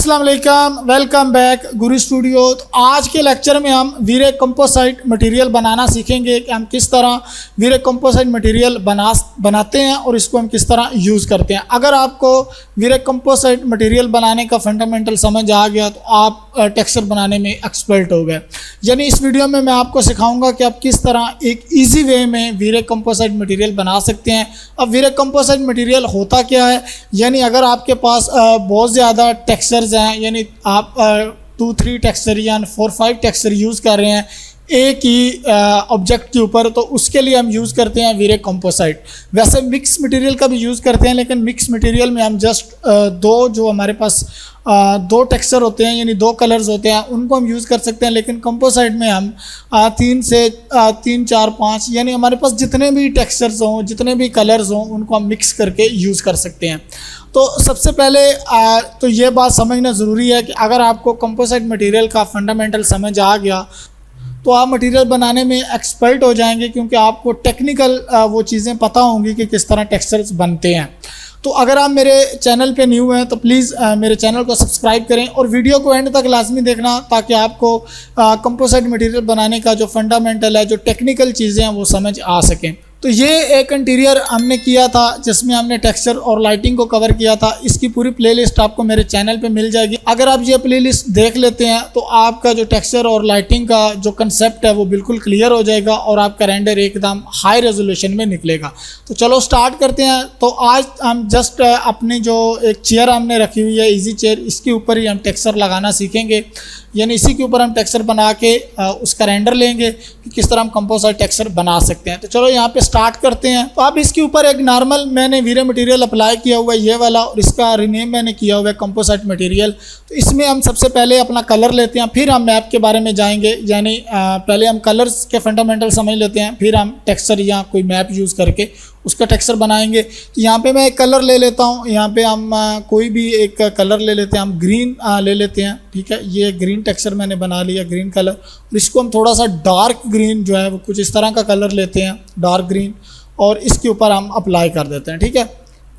अस्सलाम वालेकुम, welcome back गुरु studio. तो आज के लेक्चर में हम वीरे कंपोसाइट मटेरियल बनाना सीखेंगे कि हम किस तरह वीरे कंपोसाइट मटेरियल बनाते हैं और इसको हम किस तरह यूज़ करते हैं। अगर आपको वीरे कंपोसाइट मटेरियल बनाने का फंडामेंटल समझ आ गया तो आप टेक्सचर बनाने में एक्सपर्ट हो गए। यानी इस वीडियो में मैं आपको सिखाऊंगा कि आप किस तरह एक ईजी वे में वीरे कंपोसाइट मटेरियल बना सकते हैं। अब वीरे कंपोसाइट मटेरियल होता क्या है, यानी अगर आपके पास बहुत ज़्यादा टेक्सचर्स हैं, यानी आप 2-3 टेक्सचर या 4-5 टेक्सचर यूज़ कर रहे हैं एक ही ऑब्जेक्ट के ऊपर, तो उसके लिए हम यूज़ करते हैं वीरे कंपोसाइट। वैसे मिक्स मटेरियल का भी यूज़ करते हैं, लेकिन मिक्स मटेरियल में हम जस्ट दो जो हमारे पास 2 टेक्सचर होते हैं यानी 2 कलर्स होते हैं उनको हम यूज़ कर सकते हैं। लेकिन कंपोसाइट में हम 3 से 3, 4, 5 यानी हमारे पास जितने भी टेक्सचर्स हों, जितने भी कलर्स हों, उनको हम मिक्स करके यूज़ कर सकते हैं। तो सबसे पहले तो ये बात समझना ज़रूरी है कि अगर आपको कंपोसाइट मटेरियल का फंडामेंटल समझ आ गया तो आप मटेरियल बनाने में एक्सपर्ट हो जाएंगे, क्योंकि आपको टेक्निकल वो चीज़ें पता होंगी कि किस तरह टेक्सचर्स बनते हैं। तो अगर आप मेरे चैनल पे न्यू हैं तो प्लीज़ मेरे चैनल को सब्सक्राइब करें और वीडियो को एंड तक लाजमी देखना, ताकि आपको कंपोसाइट मटेरियल बनाने का जो फंडामेंटल है, जो टेक्निकल चीज़ें हैं, वो समझ आ सकें। तो ये एक इंटीरियर हमने किया था जिसमें हमने टेक्सचर और लाइटिंग को कवर किया था। इसकी पूरी प्लेलिस्ट आपको मेरे चैनल पे मिल जाएगी। अगर आप ये प्लेलिस्ट देख लेते हैं तो आपका जो टेक्सचर और लाइटिंग का जो कंसेप्ट है वो बिल्कुल क्लियर हो जाएगा और आपका रेंडर एकदम हाई रेजोल्यूशन में निकलेगा। तो चलो स्टार्ट करते हैं। तो आज हम जस्ट अपनी जो एक चेयर हमने रखी हुई है, इजी चेयर, इसके ऊपर ही हम टेक्सचर लगाना सीखेंगे। यानी इसी के ऊपर हम टेक्सचर बना के उसका रेंडर लेंगे कि किस तरह हम कंपोसाइट टेक्सचर बना सकते हैं। तो चलो यहाँ पे स्टार्ट करते हैं। तो अब इसके ऊपर एक नॉर्मल मैंने वीरे मटेरियल अप्लाई किया हुआ है, ये वाला, और इसका रीनेम मैंने किया हुआ है कंपोसाइट मटेरियल। तो इसमें हम सबसे पहले अपना कलर लेते हैं, फिर हम मैप के बारे में जाएंगे। यानी पहले हम कलर्स के फंडामेंटल समझ लेते हैं, फिर हम टेक्सचर या कोई मैप यूज़ करके उसका टेक्सचर बनाएंगे। तो यहाँ पे मैं एक कलर ले लेता हूँ। यहाँ पे हम कोई भी एक कलर ले लेते हैं, हम ग्रीन ले लेते हैं। ठीक है, ये ग्रीन टेक्सचर मैंने बना लिया, ग्रीन कलर। और इसको हम थोड़ा सा डार्क ग्रीन जो है वो कुछ इस तरह का कलर लेते हैं, डार्क ग्रीन, और इसके ऊपर हम अप्लाई कर देते हैं। ठीक है,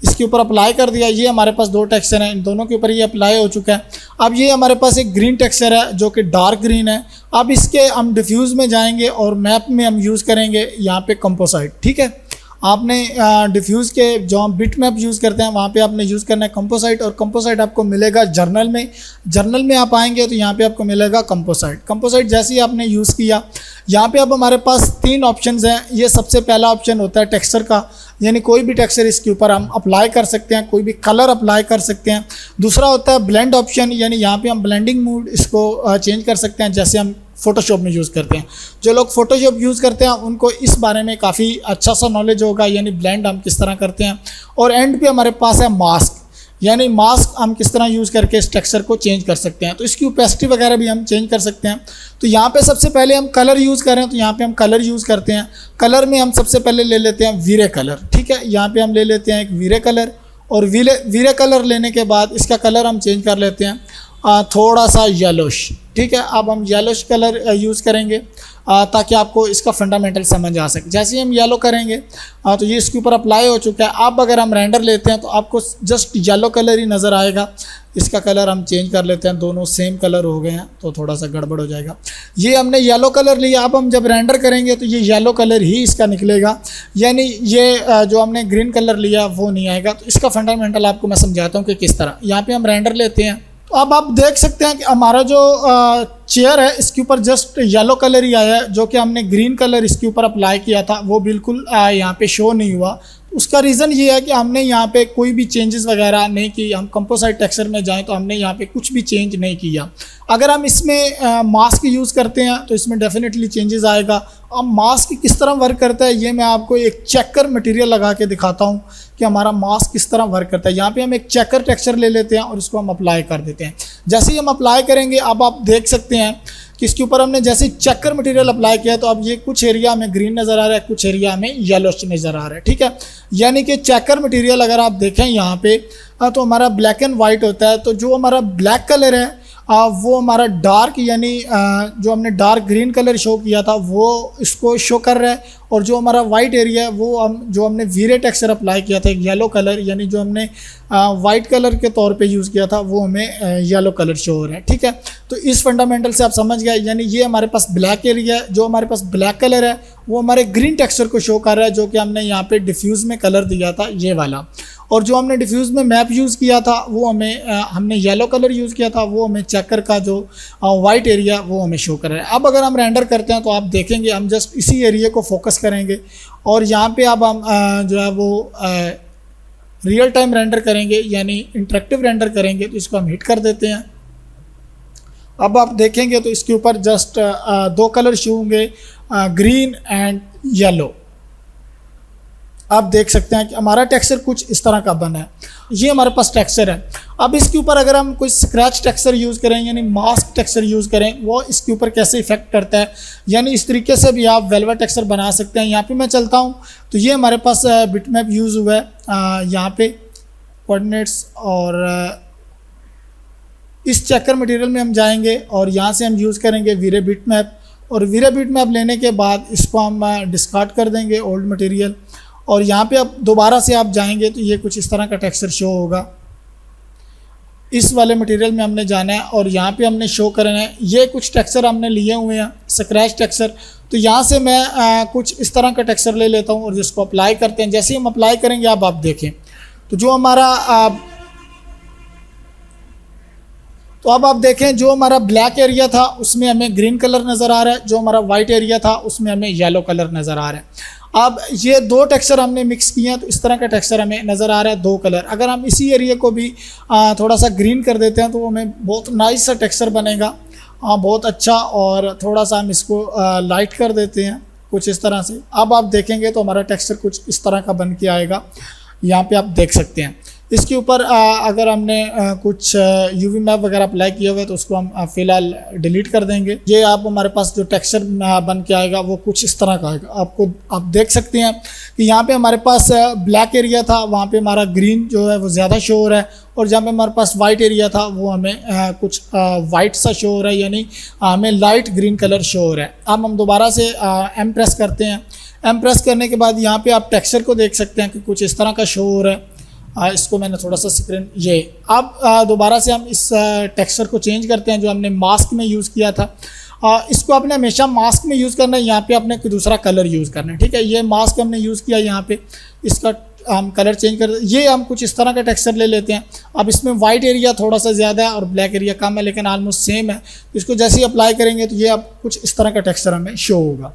इसके ऊपर अप्लाई कर दिया। ये हमारे पास 2 टेक्सचर हैं, इन दोनों के ऊपर ये अप्लाई हो चुका है। अब ये हमारे पास एक ग्रीन टेक्सचर है जो कि डार्क ग्रीन है। अब इसके हम डिफ्यूज़ में जाएंगे और मैप में हम यूज़ करेंगे यहाँ पे कंपोसाइट। ठीक है, आपने डिफ्यूज़ के जो हम बिट मैप यूज़ करते हैं वहाँ पे आपने यूज़ करना है कंपोसाइट, और कंपोसाइट आपको मिलेगा जर्नल में। जर्नल में आप आएंगे तो यहाँ पे आपको मिलेगा कंपोसाइट। कंपोसाइट जैसे ही आपने यूज़ किया, यहाँ पे अब हमारे पास 3 ऑप्शंस हैं। ये सबसे पहला ऑप्शन होता है टेक्सचर का, यानी कोई भी टेक्सचर इसके ऊपर हम अप्लाई कर सकते हैं, कोई भी कलर अप्लाई कर सकते हैं। दूसरा होता है ब्लेंड ऑप्शन, यानी यहाँ पे हम ब्लेंडिंग मूड इसको चेंज कर सकते हैं, जैसे हम फ़ोटोशॉप में यूज़ करते हैं। जो लोग फ़ोटोशॉप यूज़ करते हैं उनको इस बारे में काफ़ी अच्छा सा नॉलेज होगा, यानी ब्लेंड हम किस तरह करते हैं। और एंड पे हमारे पास है मास्क, यानी मास्क हम किस तरह यूज़ करके इस टेक्सचर को चेंज कर सकते हैं। तो इसकी ओपेसिटी वगैरह भी हम चेंज कर सकते हैं। तो यहाँ पे सबसे पहले हम कलर यूज़ करें तो यहाँ पे हम कलर यूज़ करते हैं। कलर में हम सबसे पहले ले लेते हैं वीरे कलर। ठीक है, यहाँ पे हम ले लेते हैं एक वीरे कलर, और वीरे कलर लेने के बाद इसका कलर हम चेंज कर लेते हैं थोड़ा सा येलोश। ठीक है, अब हम येलोश कलर यूज़ करेंगे ताकि आपको इसका फंडामेंटल समझ आ सके। जैसे ही हम येलो करेंगे तो ये इसके ऊपर अप्लाई हो चुका है। अब अगर हम रेंडर लेते हैं तो आपको जस्ट येलो कलर ही नज़र आएगा। इसका कलर हम चेंज कर लेते हैं, दोनों सेम कलर हो गए हैं तो थोड़ा सा गड़बड़ हो जाएगा। ये हमने येलो कलर लिया, अब हम जब रेंडर करेंगे तो ये येलो कलर ही इसका निकलेगा, यानी ये जो हमने ग्रीन कलर लिया वो नहीं आएगा। तो इसका फंडामेंटल आपको मैं समझाता हूँ कि किस तरह। यहाँ पर हम रेंडर लेते हैं तो अब आप देख सकते हैं कि हमारा जो चेयर है इसके ऊपर जस्ट येलो कलर ही आया है, जो कि हमने ग्रीन कलर इसके ऊपर अप्लाई किया था वो बिल्कुल यहाँ पे शो नहीं हुआ। उसका रीज़न ये है कि हमने यहाँ पे कोई भी चेंजेस वगैरह नहीं की। हम कंपोसाइट टेक्सचर में जाएं तो हमने यहाँ पे कुछ भी चेंज नहीं किया। अगर हम इसमें मास्क यूज़ करते हैं तो इसमें डेफिनेटली चेंजेस आएगा। अब मास्क किस तरह वर्क करता है ये मैं आपको एक चेकर मटेरियल लगा के दिखाता हूँ कि हमारा मास्क किस तरह वर्क करता है। यहाँ पे हम एक चेकर टेक्सचर ले लेते हैं और इसको हम अप्लाई कर देते हैं। जैसे ही हम अप्लाई करेंगे अब आप देख सकते हैं कि इसके ऊपर हमने जैसे चेकर मटेरियल अप्लाई किया तो अब ये कुछ एरिया में ग्रीन नज़र आ रहा है, कुछ एरिया में येलोश नज़र आ रहा है। ठीक है, यानी कि चेकर मटेरियल अगर आप देखें यहाँ पे तो हमारा ब्लैक एंड वाइट होता है। तो जो हमारा ब्लैक कलर है वो हमारा डार्क यानी जो हमने डार्क ग्रीन कलर शो किया था वो इसको शो कर रहा है, और जो हमारा वाइट एरिया है वो जो हमने वीरे टेक्सचर अप्लाई किया था एक येलो कलर यानी जो हमने वाइट कलर के तौर पे यूज़ किया था वो हमें येलो कलर शो हो रहा है। ठीक है, तो इस फंडामेंटल से आप समझ गए, यानी ये हमारे पास ब्लैक एरिया है, जो हमारे पास ब्लैक कलर है वो हमारे ग्रीन टेक्सचर को शो कर रहा है जो कि हमने यहाँ पे डिफ्यूज़ में कलर दिया था ये वाला, और जो हमने डिफ्यूज़ में मैप यूज़ किया था वो हमने येलो कलर यूज़ किया था, वो हमें चेकर का जो वाइट एरिया वो हमें शो कर रहा है। अब अगर हम रेंडर करते हैं तो आप देखेंगे हम जस्ट इसी एरिया को फोकस करेंगे और यहाँ पे अब हम जो है वो रियल टाइम रेंडर करेंगे यानी इंटरेक्टिव रेंडर करेंगे, तो इसको हम हिट कर देते हैं। अब आप देखेंगे तो इसके ऊपर जस्ट दो कलर शो होंगे, ग्रीन एंड येलो। आप देख सकते हैं कि हमारा टेक्सचर कुछ इस तरह का बना है, ये हमारे पास टेक्सचर है। अब इसके ऊपर अगर हम कोई स्क्रैच टेक्सचर यूज़ करें यानी मास्क टेक्सचर यूज़ करें, वो इसके ऊपर कैसे इफेक्ट करता है, यानी इस तरीके से भी आप वेलवेट टेक्सचर बना सकते हैं। यहाँ पे मैं चलता हूँ तो ये हमारे पास बिटमैप यूज़ हुआ है, यहाँ पे कोऑर्डिनेट्स, और इस चेकर मटेरियल में हम जाएंगे और यहाँ से हम यूज़ करेंगे वीरे बिटमैप, और वीरे बिटमैप लेने के बाद इसको हम डिस्कार्ड कर देंगे ओल्ड मटेरियल, और यहाँ पे अब दोबारा से आप जाएंगे तो ये कुछ इस तरह का टेक्सचर शो होगा। इस वाले मटेरियल में हमने जाना है और यहाँ पे हमने शो करना है, ये कुछ टेक्सचर हमने लिए हुए हैं स्क्रैच टेक्सचर, तो यहाँ से मैं कुछ इस तरह का टेक्सचर ले लेता हूँ और जिसको अप्लाई करते हैं। जैसे ही हम अप्लाई करेंगे आप देखें तो जो हमारा तो अब आप देखें जो हमारा ब्लैक एरिया था उसमें हमें ग्रीन कलर नज़र आ रहा है, जो हमारा वाइट एरिया था उसमें हमें येलो कलर नज़र आ रहा है। अब ये दो टेक्सचर हमने मिक्स किए हैं तो इस तरह का टेक्सचर हमें नज़र आ रहा है, दो कलर। अगर हम इसी एरिया को भी थोड़ा सा ग्रीन कर देते हैं तो वो हमें बहुत नाइस सा टेक्सचर बनेगा, बहुत अच्छा। और थोड़ा सा हम इसको लाइट कर देते हैं कुछ इस तरह से। अब आप देखेंगे तो हमारा टेक्सचर कुछ इस तरह का बन के आएगा, यहाँ पे आप देख सकते हैं। इसके ऊपर अगर हमने कुछ यूवी मैप वगैरह अप्लाई किए हुए तो उसको हम फ़िलहाल डिलीट कर देंगे। ये आप हमारे पास जो टेक्सचर बन के आएगा वो कुछ इस तरह का आएगा। आप देख सकते हैं कि यहाँ पे हमारे पास ब्लैक एरिया था, वहाँ पे हमारा ग्रीन जो है वो ज़्यादा शो हो रहा है, और जहाँ पे हमारे पास वाइट एरिया था वो हमें कुछ वाइट सा शो हो रहा है, यानी हमें लाइट ग्रीन कलर शो हो रहा है। अब हम दोबारा से एम प्रेस करते हैं। एम प्रेस करने के बाद यहाँ पे आप टेक्सचर को देख सकते हैं कि कुछ इस तरह का शो हो रहा है। इसको मैंने थोड़ा सा स्क्रीन ये अब दोबारा से हम इस टेक्सचर को चेंज करते हैं जो हमने मास्क में यूज़ किया था। इसको आपने हमेशा मास्क में यूज़ करना है, यहाँ पे आपने कोई दूसरा कलर यूज़ करना है। ठीक है, ये मास्क हमने यूज़ किया, यहाँ पे इसका हम कलर चेंज कर, ये हम कुछ इस तरह का टेक्सचर ले लेते हैं। अब इसमें वाइट एरिया थोड़ा सा ज़्यादा है और ब्लैक एरिया कम है, लेकिन ऑलमोस्ट सेम है। इसको जैसे ही अप्लाई करेंगे तो ये अब कुछ इस तरह का टेक्सचर हमें शो होगा।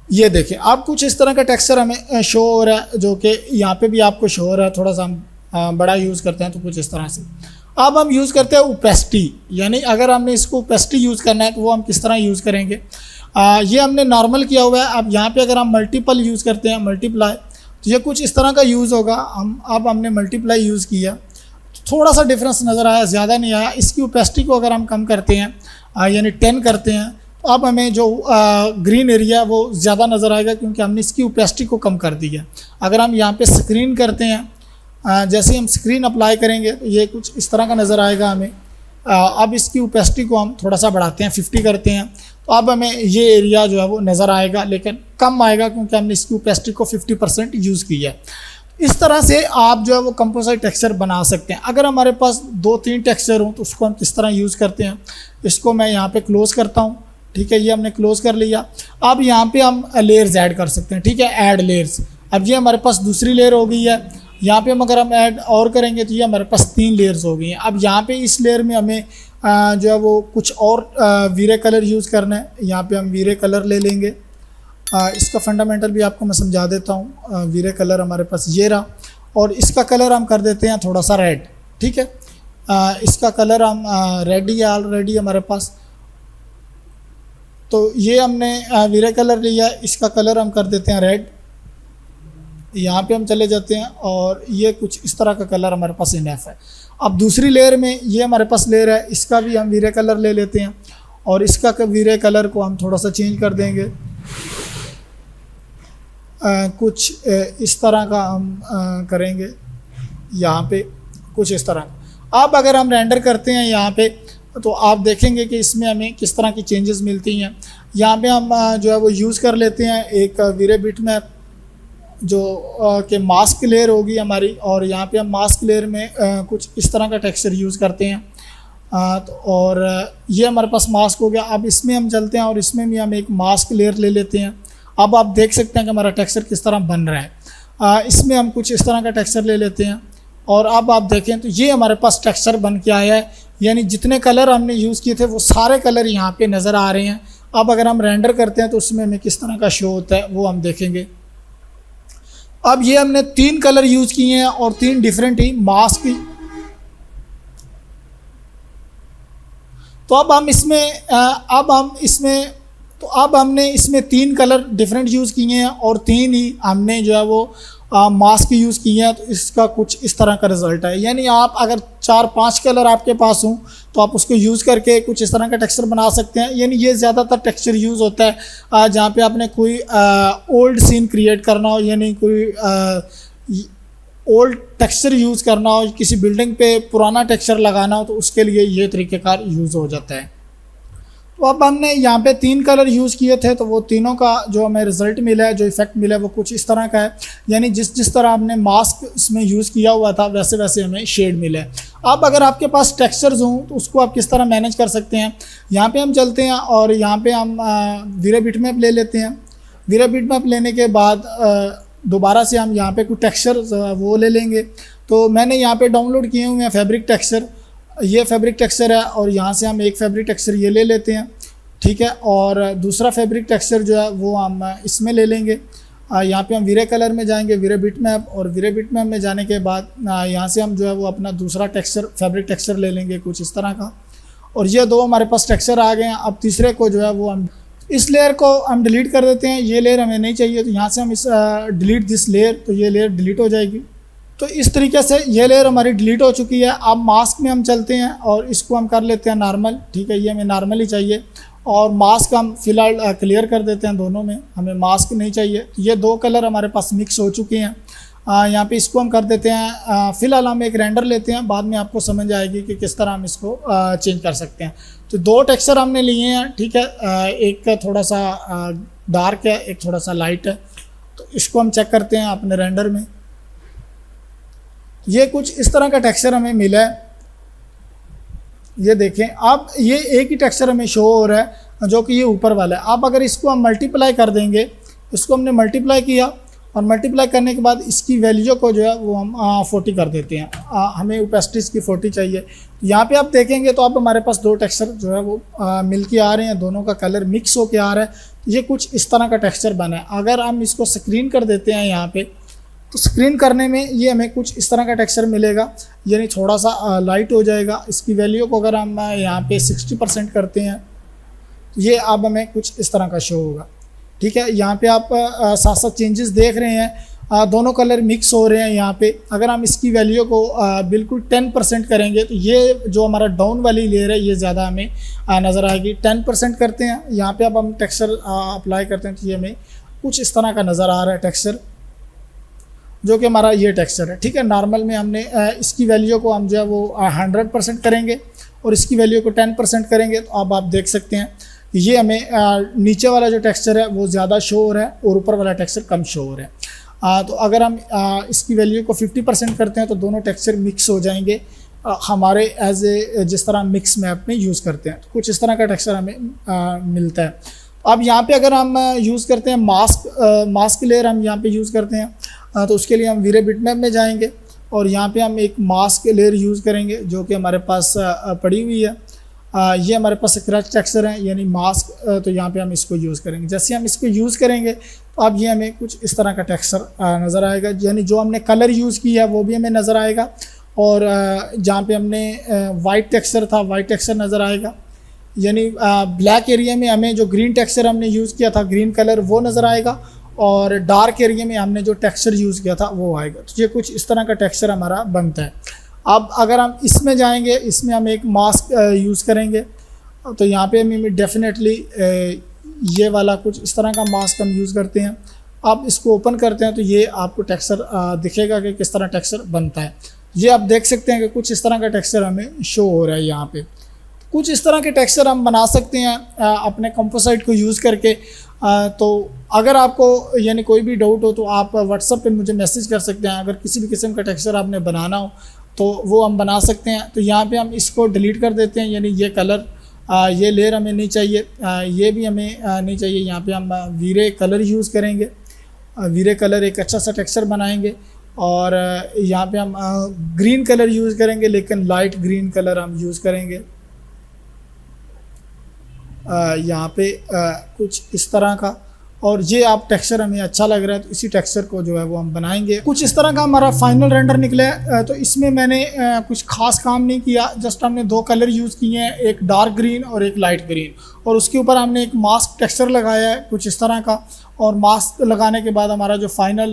ये देखें आप कुछ इस तरह का टेक्सचर हमें शो हो रहा है, जो कि यहाँ पे भी आपको शो हो रहा है। थोड़ा सा हम बड़ा यूज़ करते हैं तो कुछ इस तरह से। अब हम यूज़ करते हैं ओपेसिटी, यानी अगर हमने इसको ओपेसिटी यूज़ करना है तो वो हम किस तरह यूज़ करेंगे। ये हमने नॉर्मल किया हुआ है। अब यहाँ पे अगर हम मल्टीपल यूज़ करते हैं, मल्टीप्लाई, तो ये कुछ इस तरह का यूज़ होगा। अब हमने मल्टीप्लाई यूज़ किया, थोड़ा सा डिफरेंस नज़र आया, ज़्यादा नहीं आया। इसकी ओपेसिटी को अगर हम कम करते हैं यानी 10 करते हैं, तो अब हमें जो ग्रीन एरिया वो ज़्यादा नज़र आएगा क्योंकि हमने इसकी ओपेसिटी को कम कर दिया। अगर हम यहाँ पे स्क्रीन करते हैं, जैसे ही हम स्क्रीन अप्लाई करेंगे तो ये कुछ इस तरह का नज़र आएगा हमें। अब इसकी ओपेसिटी को हम थोड़ा सा बढ़ाते हैं, 50 करते हैं, तो अब हमें ये एरिया जो है वो नज़र आएगा, लेकिन कम आएगा क्योंकि हमने इसकी ओपेसिटी को 50% यूज़ किया है। इस तरह से आप जो है वो कंपोजिट टेक्सचर बना सकते हैं। अगर हमारे पास 2-3 टेक्सचर हों तो उसको हम किस तरह यूज़ करते हैं। इसको मैं यहाँ पे क्लोज़ करता हूँ। ठीक है, ये हमने क्लोज़ कर लिया। अब यहाँ पे हम लेयर्स ऐड कर सकते हैं। ठीक है, ऐड लेयर्स। अब ये हमारे पास दूसरी लेयर हो गई है। यहाँ पे हम अगर हम ऐड और करेंगे तो ये हमारे पास 3 लेयर्स हो गई हैं। अब यहाँ पे इस लेयर में हमें जो है वो कुछ और वीरे कलर यूज़ करना है। यहाँ पे हम वीरे कलर ले लेंगे। इसका फंडामेंटल भी आपको मैं समझा देता हूँ। वीरे कलर हमारे पास ये रहा, और इसका कलर हम कर देते हैं थोड़ा सा रेड। ठीक है, इसका कलर हम रेड ही ऑलरेडी हमारे पास, तो ये हमने वीरे कलर लिया, इसका कलर हम कर देते हैं रेड। यहाँ पे हम चले जाते हैं और ये कुछ इस तरह का कलर हमारे पास इनफ है। अब दूसरी लेयर में ये हमारे पास लेयर है, इसका भी हम वीरे कलर ले लेते हैं और इसका वीरे कलर को हम थोड़ा सा चेंज कर देंगे। कुछ इस तरह का हम करेंगे, यहाँ पे कुछ इस तरह। अब अगर हम रेंडर करते हैं यहाँ पे तो आप देखेंगे कि इसमें हमें किस तरह की चेंजेस मिलती हैं। यहाँ पे हम जो है वो यूज़ कर लेते हैं एक वीरे बिटमैप जो कि मास्क लेयर होगी हमारी, और यहाँ पे हम मास्क लेयर में कुछ इस तरह का टेक्सचर यूज़ करते हैं। तो और ये हमारे पास मास्क हो गया। अब इसमें हम चलते हैं और इसमें भी हम एक मास्क लेयर ले लेते हैं। अब आप देख सकते हैं कि हमारा टेक्सचर किस तरह बन रहा है। इसमें हम कुछ इस तरह का टेक्सचर ले लेते हैं और अब आप देखें तो ये हमारे पास टेक्सचर बन के आया है, यानी जितने कलर हमने यूज़ किए थे वो सारे कलर यहाँ पे नज़र आ रहे हैं। अब अगर हम रेंडर करते हैं तो उसमें हमें किस तरह का शो होता है वो हम देखेंगे। अब ये हमने 3 कलर यूज़ किए हैं और 3 डिफरेंट ही मास्क। तो अब हमने इसमें 3 कलर डिफरेंट यूज़ किए हैं और 3 ही हमने जो है वो मास्क यूज़ किए हैं। तो इसका कुछ इस तरह का रिज़ल्ट है, यानी आप अगर 4-5 कलर आपके पास हों तो आप उसको यूज़ करके कुछ इस तरह का टेक्सचर बना सकते हैं। यानी ये ज़्यादातर टेक्सचर यूज़ होता है जहाँ पे आपने कोई ओल्ड सीन क्रिएट करना हो, यानी कोई ओल्ड टेक्सचर यूज़ करना हो, किसी बिल्डिंग पे पुराना टेक्सचर लगाना हो, तो उसके लिए ये तरीक़ेकार यूज़ हो जाता है। तो अब हमने यहाँ पे 3 कलर यूज़ किए थे, तो वो तीनों का जो हमें रिज़ल्ट मिला है, जो इफ़ेक्ट मिला है वो कुछ इस तरह का है। यानी जिस तरह आपने मास्क इसमें यूज़ किया हुआ था वैसे वैसे हमें शेड मिला है। अब अगर आपके पास टेक्सचर्स हों तो उसको आप किस तरह मैनेज कर सकते हैं। यहाँ पे हम चलते हैं और यहाँ पे हम वीरे बिटमैप ले लेते हैं। वीरे बिटमैप लेने के बाद दोबारा से हम यहाँ पे कुछ टेक्सचर वो ले लेंगे। तो मैंने यहाँ पे डाउनलोड किए हुए हैं फैब्रिक टेक्सचर, ये फैब्रिक टेक्सचर है और यहाँ से हम एक फैब्रिक टेक्सचर ये ले लेते हैं, ठीक है। और दूसरा फैब्रिक टेक्सचर जो है वो हम इसमें ले लेंगे। यहाँ पे हम वीरे कलर में जाएंगे, वीरे बिटमैप, और वीरे बिटमैप में जाने के बाद यहाँ से हम जो है वो अपना दूसरा टेक्सचर फैब्रिक टेक्सचर ले लेंगे कुछ इस तरह का। और ये 2 हमारे पास टेक्सचर आ गए हैं। अब तीसरे को जो है वो हम इस लेयर को हम डिलीट कर देते हैं। ये लेयर हमें नहीं चाहिए, तो यहाँ से हम इस डिलीट दिस लेयर, तो ये लेयर डिलीट हो जाएगी। तो इस तरीके से ये लेयर हमारी डिलीट हो चुकी है। अब मास्क में हम चलते हैं और इसको हम कर लेते हैं नॉर्मल, ठीक है। ये हमें नॉर्मल ही चाहिए और मास्क हम फ़िलहाल क्लियर कर देते हैं, दोनों में हमें मास्क नहीं चाहिए। ये 2 कलर हमारे पास मिक्स हो चुके हैं। यहाँ पे इसको हम कर देते हैं। फ़िलहाल हम एक रेंडर लेते हैं, बाद में आपको समझ आएगी कि किस तरह हम इसको चेंज कर सकते हैं। तो 2 टेक्सचर हमने लिए हैं, ठीक है। एक थोड़ा सा डार्क है, एक थोड़ा सा लाइट है। तो इसको हम चेक करते हैं अपने रेंडर में। ये कुछ इस तरह का टेक्सचर हमें मिला है, ये देखें। अब ये एक ही टेक्सचर हमें शो हो रहा है जो कि ये ऊपर वाला है। अब अगर इसको हम मल्टीप्लाई कर देंगे, इसको हमने मल्टीप्लाई किया और मल्टीप्लाई करने के बाद इसकी वैल्यू को जो है वो हम 40 कर देते हैं। हमें ओपेसिटी इसकी 40 चाहिए। यहाँ पे आप देखेंगे तो अब हमारे पास 2 टेक्सचर जो है वो मिल के आ रहे हैं, दोनों का कलर मिक्स होके आ रहा है। ये कुछ इस तरह का टेक्सचर बना है। अगर हम इसको स्क्रीन कर देते हैं यहाँ पे, तो स्क्रीन करने में ये हमें कुछ इस तरह का टेक्सचर मिलेगा, यानी थोड़ा सा लाइट हो जाएगा। इसकी वैल्यू को अगर हम यहाँ पे 60% करते हैं, ये अब हमें कुछ इस तरह का शो होगा, ठीक है। यहाँ पे आप साथ साथ चेंजेस देख रहे हैं, दोनों कलर मिक्स हो रहे हैं यहाँ पे। अगर हम इसकी वैल्यू को बिल्कुल 10% करेंगे तो ये जो हमारा डाउन वाली लेयर है ये ज़्यादा हमें नज़र आएगी। 10% करते हैं यहाँ पे, अब हम टेक्सचर अप्लाई करते हैं तो ये हमें कुछ इस तरह का नज़र आ रहा है टेक्सचर, जो कि हमारा ये टेक्सचर है, ठीक है। नॉर्मल में हमने इसकी वैल्यू को हम जो है वो 100% करेंगे और इसकी वैल्यू को 10% करेंगे। तो अब आप देख सकते हैं ये हमें नीचे वाला जो टेक्सचर है वो ज़्यादा शो हो रहा है और ऊपर वाला टेक्सचर कम शो हो रहा है। तो अगर हम इसकी वैल्यू को 50% करते हैं तो दोनों टेक्सचर मिक्स हो जाएंगे हमारे एज ए जिस तरह मिक्स मैप में यूज़ करते हैं। तो कुछ इस तरह का टेक्सचर हमें मिलता है। अब यहाँ पे अगर हम यूज़ करते हैं मास्क लेयर, हम यहाँ पे यूज़ करते हैं, तो उसके लिए हम वीरे बिटमैप में जाएंगे और यहाँ पे हम एक मास्क लेयर यूज़ करेंगे जो कि हमारे पास पड़ी हुई है। ये हमारे पास स्क्रैच टेक्सचर है, यानी मास्क। तो यहाँ पे हम इसको यूज़ करेंगे। जैसे हम इसको यूज़ करेंगे तो अब ये हमें कुछ इस तरह का टेक्सचर नज़र आएगा, यानी जो हमने कलर यूज़ किया है वो भी हमें नज़र आएगा। और जहाँ पे हमने वाइट टेक्सचर था, वाइट टेक्सचर नज़र आएगा। यानी ब्लैक एरिया में हमें जो ग्रीन टेक्सचर हमने यूज़ किया था, ग्रीन कलर, वो नज़र आएगा। और डार्क एरिया में हमने जो टेक्सचर यूज़ किया था वो आएगा। तो ये कुछ इस तरह का टेक्सचर हमारा बनता है। अब अगर हम इसमें जाएंगे, इसमें हम एक मास्क यूज़ करेंगे, तो यहाँ पे हमें डेफिनेटली ये वाला कुछ इस तरह का मास्क हम यूज़ करते हैं। आप इसको ओपन करते हैं तो ये आपको टेक्सचर दिखेगा कि किस तरह टेक्सचर बनता है। ये आप देख सकते हैं कि कुछ इस तरह का टेक्सचर हमें शो हो रहा है यहाँ पे। कुछ इस तरह के टेक्सचर हम बना सकते हैं अपने कंपोसाइट को यूज़ करके। तो अगर आपको यानी कोई भी डाउट हो तो आप व्हाट्सएप पे मुझे मैसेज कर सकते हैं। अगर किसी भी किस्म का टेक्सचर आपने बनाना हो तो वो हम बना सकते हैं। तो यहाँ पे हम इसको डिलीट कर देते हैं, यानी ये कलर ये लेयर हमें नहीं चाहिए, ये भी हमें नहीं चाहिए। यहाँ पे हम वीरे कलर यूज़ करेंगे, वीरे कलर एक अच्छा सा टेक्सचर बनाएंगे। और यहाँ पे हम ग्रीन कलर यूज़ करेंगे, लेकिन लाइट ग्रीन कलर हम यूज़ करेंगे। यहाँ पे कुछ इस तरह का, और ये आप टेक्सचर हमें अच्छा लग रहा है तो इसी टेक्सचर को जो है वो हम बनाएंगे। कुछ इस तरह का हमारा फाइनल रेंडर निकला है। तो इसमें मैंने कुछ खास काम नहीं किया, जस्ट हमने दो कलर यूज़ किए हैं, एक डार्क ग्रीन और एक लाइट ग्रीन, और उसके ऊपर हमने एक मास्क टेक्सचर लगाया है कुछ इस तरह का। और मास्क लगाने के बाद हमारा जो फाइनल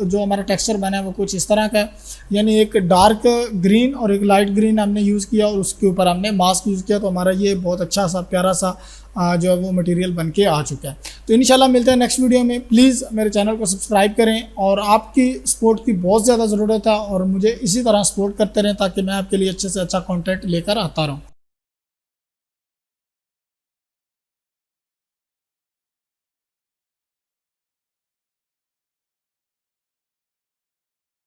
जो हमारा टेक्सचर बना है वो कुछ इस तरह का है, यानी एक डार्क ग्रीन और एक लाइट ग्रीन हमने यूज़ किया और उसके ऊपर हमने मास्क यूज़ किया। तो हमारा ये बहुत अच्छा सा प्यारा सा जो है वो मटेरियल बन के आ चुका है। तो इंशाल्लाह मिलते हैं नेक्स्ट वीडियो में। प्लीज़ मेरे चैनल को सब्सक्राइब करें, और आपकी सपोर्ट की बहुत ज़्यादा ज़रूरत है, और मुझे इसी तरह सपोर्ट करते रहें ताकि मैं आपके लिए अच्छे से अच्छा कंटेंट लेकर आता रहूँ।